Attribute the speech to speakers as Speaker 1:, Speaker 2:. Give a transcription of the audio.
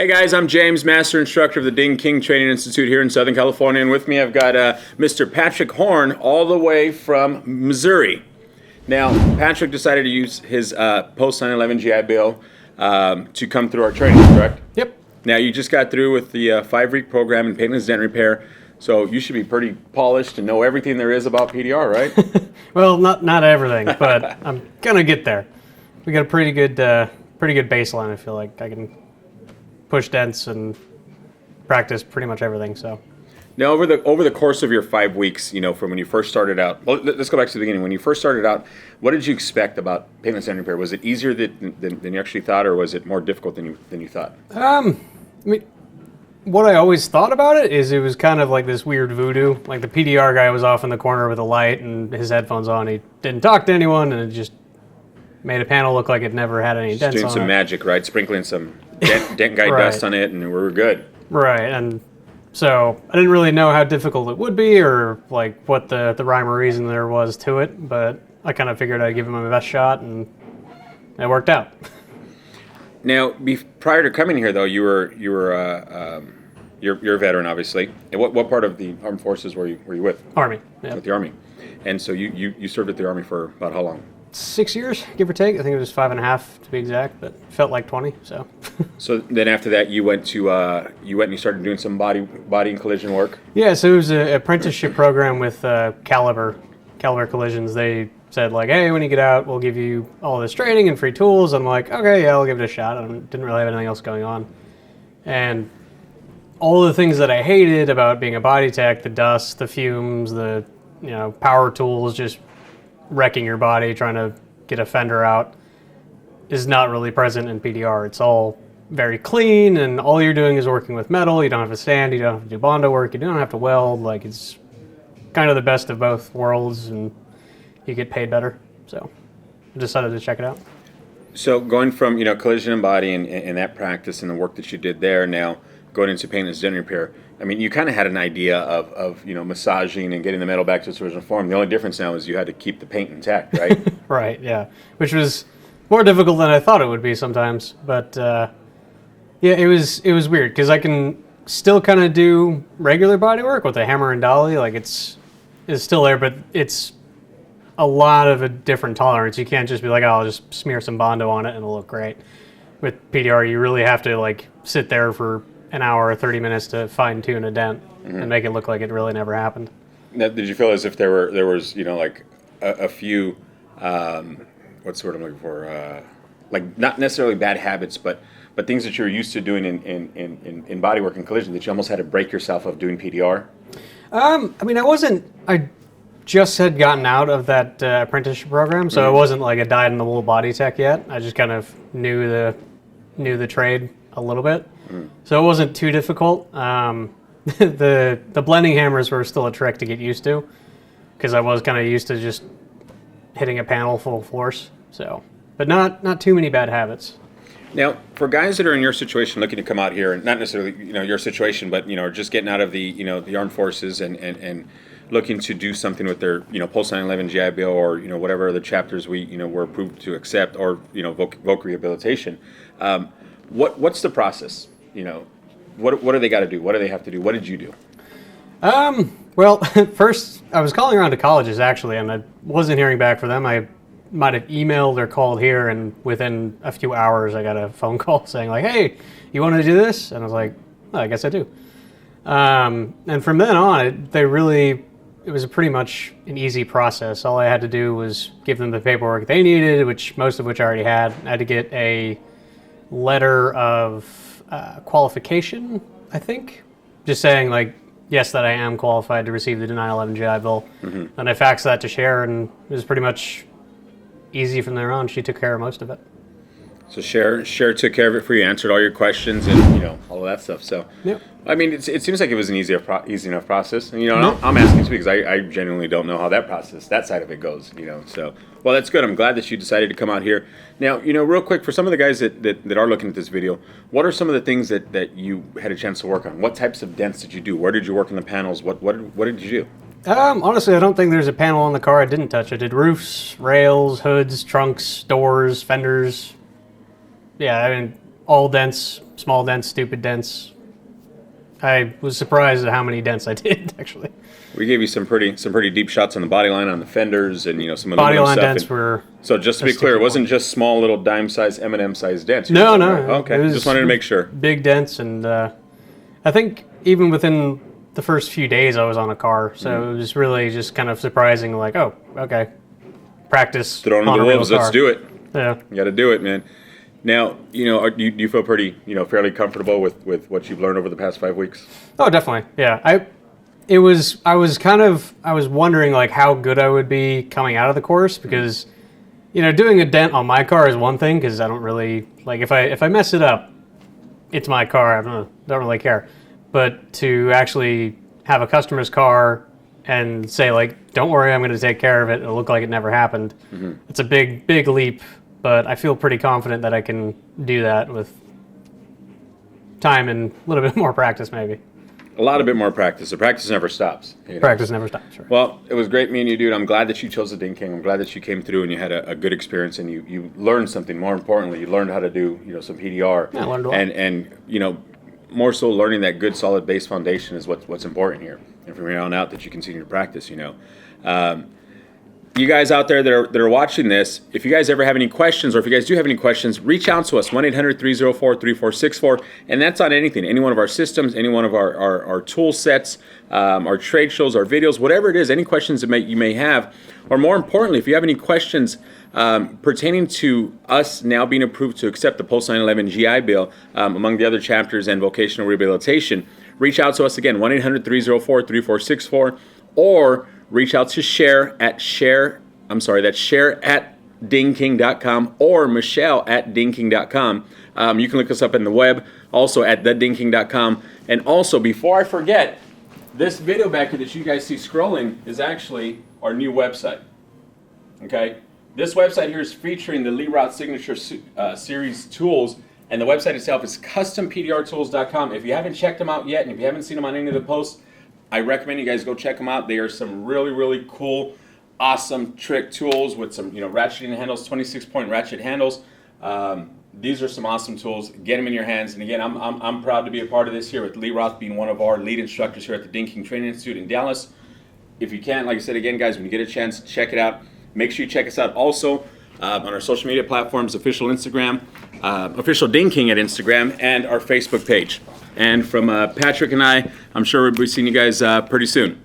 Speaker 1: Hey guys, I'm James, Master Instructor of the Ding King Training Institute here in Southern California, and with me I've got Mr. Patrick Horn, all the way from Missouri. Now, Patrick decided to use his post 9/11 GI Bill to come through our training, correct?
Speaker 2: Yep.
Speaker 1: Now, you just got through with the 5-week program in Paintless Dent repair, so you should be pretty polished and know everything there is about PDR, right?
Speaker 2: Well, not everything, but I'm gonna get there. We got a pretty good baseline. I feel like I can push dents and practice pretty much everything. So
Speaker 1: now, over the course of your 5 weeks, from when you first started out, well, let's go back to the beginning. When you first started out, what did you expect about paintless dent repair? Was it easier than you actually thought, or was it more difficult than you thought?
Speaker 2: I mean, what I always thought about it is it was kind of like this weird voodoo. Like the PDR guy was off in the corner with a light and his headphones on. He didn't talk to anyone, and it just made a panel look like it never had any dents on it.
Speaker 1: Doing some magic, right? Sprinkling some dent guide
Speaker 2: Right.
Speaker 1: dust on it, and we were good.
Speaker 2: Right, and so I didn't really know how difficult it would be or like what the rhyme or reason there was to it, but I kind of figured I'd give it my best shot, and it worked out.
Speaker 1: Now, prior to coming here, though, you're a veteran, obviously. And what part of the armed forces were you with?
Speaker 2: Army, yeah.
Speaker 1: With the Army, and so you served with the Army for about how long?
Speaker 2: 6 years, give or take. I think it was 5.5 to be exact, but felt like 20. So.
Speaker 1: So then after that, you went and you started doing some body and collision work.
Speaker 2: Yeah, so it was an apprenticeship program with Caliber Collisions. They said like, hey, when you get out, we'll give you all this training and free tools. I'm like, okay, yeah, I'll give it a shot. I didn't really have anything else going on, and all the things that I hated about being a body tech, the dust, the fumes, the power tools, just wrecking your body trying to get a fender out, is not really present in PDR. It's all very clean, and all you're doing is working with metal. You don't have to sand, you don't have to do Bondo work, you don't have to weld. Like, it's kind of the best of both worlds, and you get paid better. So I decided to check it out.
Speaker 1: So going from collision and body and that practice and the work that you did there, now going into paintless dent repair, I mean, you kind of had an idea of massaging and getting the metal back to its original form. The only difference now is you had to keep the paint intact, right?
Speaker 2: Right, yeah. Which was more difficult than I thought it would be sometimes. But yeah, it was weird because I can still kind of do regular body work with a hammer and dolly. Like it's still there, but it's a lot of a different tolerance. You can't just be like, oh, I'll just smear some Bondo on it and it'll look great. With PDR, you really have to like sit there for an hour or 30 minutes to fine tune a dent and make it look like it really never happened.
Speaker 1: Now, did you feel as if there was like a few what's the word I'm looking for, like not necessarily bad habits, but things that you're used to doing in bodywork and collision that you almost had to break yourself of doing PDR? I
Speaker 2: mean, I just had gotten out of that apprenticeship program, so I wasn't like a dyed-in-the-wool body tech yet. I just kind of knew the trade a little bit, so it wasn't too difficult. The blending hammers were still a trick to get used to, because I was kind of used to just hitting a panel full force. So, but not too many bad habits.
Speaker 1: Now, for guys that are in your situation, looking to come out here, and not necessarily your situation, but just getting out of the the armed forces and looking to do something with their post 9/11 GI Bill or whatever other chapters we were approved to accept, or voc rehabilitation. What's the process? What do they got to do? What do they have to do? What did you do?
Speaker 2: Well, first I was calling around to colleges actually, and I wasn't hearing back from them. I might have emailed or called here, and within a few hours I got a phone call saying like, hey, you want to do this? And I was like, well, I guess I do. And from then on, it was pretty much an easy process. All I had to do was give them the paperwork they needed, most of which I already had. I had to get a letter of qualification, I think, just saying like, yes, that I am qualified to receive the 9/11 GI Bill. And I faxed that to Cher, and it was pretty much easy from there on. She took care of most of it.
Speaker 1: So Cher took care of it for you, answered all your questions, and all of that stuff. So,
Speaker 2: yep.
Speaker 1: I mean, it seems like it was an easy enough process. And I'm asking too because I genuinely don't know how that side of it goes. So well, that's good. I'm glad that you decided to come out here. Now, real quick, for some of the guys that are looking at this video, what are some of the things that you had a chance to work on? What types of dents did you do? Where did you work on the panels? What did you do?
Speaker 2: Honestly, I don't think there's a panel on the car I didn't touch. I did roofs, rails, hoods, trunks, doors, fenders. Yeah, I mean, all dents, small dents, stupid dents. I was surprised at how many dents I did, actually.
Speaker 1: We gave you some pretty deep shots on the body line, on the fenders, and some
Speaker 2: body
Speaker 1: aluminum
Speaker 2: line
Speaker 1: stuff.
Speaker 2: dents were.
Speaker 1: So just to be clear, it wasn't just small little dime-sized M&M-sized dents.
Speaker 2: No.
Speaker 1: Okay, just wanted to make sure.
Speaker 2: Big dents, and I think even within the first few days I was on a car, so it was really just kind of surprising. Like, oh, okay, practice.
Speaker 1: Throw in the wolves. Let's do it.
Speaker 2: Yeah,
Speaker 1: you got to do it, man. Now, do you feel pretty, fairly comfortable with what you've learned over the past 5 weeks?
Speaker 2: Oh, definitely. Yeah, I was wondering like how good I would be coming out of the course because, doing a dent on my car is one thing because I don't really like if I mess it up, it's my car. I don't really care. But to actually have a customer's car and say like, don't worry, I'm going to take care of it. It'll look like it never happened. Mm-hmm. It's a big leap. But I feel pretty confident that I can do that with time and a little bit more practice, maybe.
Speaker 1: A lot bit more practice. The practice never stops.
Speaker 2: Practice never stops, right.
Speaker 1: Well, it was great meeting you, dude. I'm glad that you chose the Ding King. I'm glad that you came through and you had a good experience and you learned something. More importantly, you learned how to do some PDR.
Speaker 2: Yeah, I learned a lot.
Speaker 1: And more so learning that good, solid base foundation is what's important here. And from here on out, that you continue to practice. You guys out there that are watching this, if you guys ever have any questions, or if you guys do have any questions, reach out to us, 1-800-304-3464, and that's on anything, any one of our systems, any one of our tool sets, our trade shows, our videos, whatever it is, any questions that you may have, or more importantly, if you have any questions pertaining to us now being approved to accept the Post-9/11 GI Bill, among the other chapters and vocational rehabilitation, reach out to us again, 1-800-304-3464, or reach out to share at dingking.com or Michelle at dingking.com. You can look us up in the web, also at thedingking.com. And also, before I forget, this video back here that you guys see scrolling is actually our new website. Okay? This website here is featuring the Lee Route Signature Series tools, and the website itself is custompdrtools.com. If you haven't checked them out yet, and if you haven't seen them on any of the posts, I recommend you guys go check them out. They are some really, really cool, awesome trick tools with some, ratcheting handles, 26-point ratchet handles. These are some awesome tools. Get them in your hands. And again, I'm proud to be a part of this here with Lee Roth being one of our lead instructors here at the Ding King Training Institute in Dallas. If you can, like I said again, guys, when you get a chance, check it out. Make sure you check us out also on our social media platforms, official Instagram, official Ding King at Instagram, and our Facebook page. And from Patrick and I'm sure we'll be seeing you guys pretty soon.